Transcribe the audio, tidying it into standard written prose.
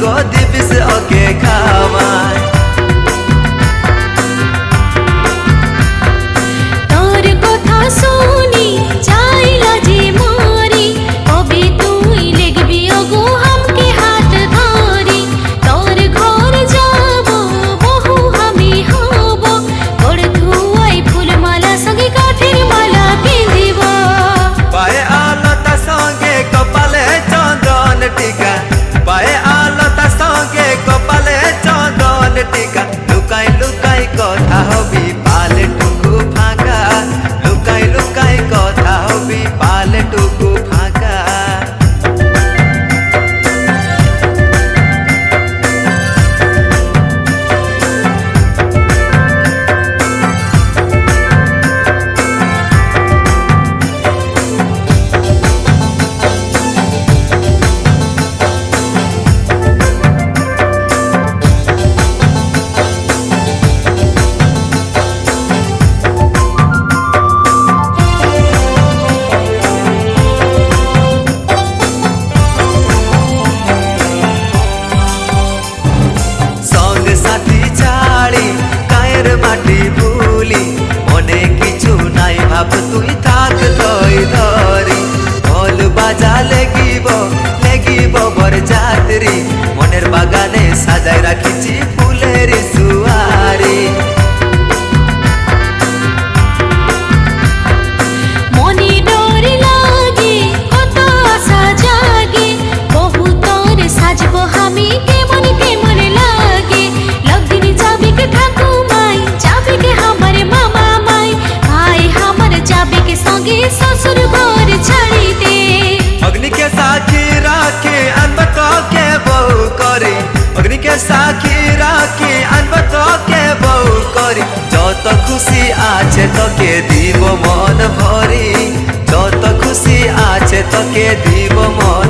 গো দিবিস ওকে খাওয়ায়। তোর কথা শুনি চাইলা যে মরি, কবে তুই লিখবি ওগো হামকে হাত ধরি। তোর ঘর যাব বহু আমি হব, তোর ধুয়াই ফুলমালা সঙ্গে কাঠের মালা পিঁধিব। পায়ে আলতা সঙ্গে কপালে চন্দন টিকা, পায়ে আলতা সঙ্গে কপালে চন্দন টিকা। লুকাই লুকাই কথা হবি পালে টুকু ফাঁকা, লুকাই লুকাই কথা হবি পালে টুকু ফাঁকা। মাটি ভুলি মনে কিছু নাই ভাব তুই থাক ধই ধরি। ঢোল বাজা লেগিব লেগিব বরযাত্রী, মনের বাগানে সাজাই রাখিছি ফুলের সুয়ারি। মনে ডোর লাগে কত আশা জাগে, বহু তোর সাজবো আমি কেমন কেমন লাগে। লগিনী যাবে কে ঠাকুমাই, যাবে কে আমার মামা মাই, ভাই আমার যাবে কে সঙ্গে শ্বশুর ঘর ছাড়ি দে। अग्नि के साखी राखी अनबत के बहु करी, अग्नि के साखी राखी अनबत के बहु करी। যত খুশি আছে তোকে দিব মন ভরি, যত খুশি আছে তোকে দিব মন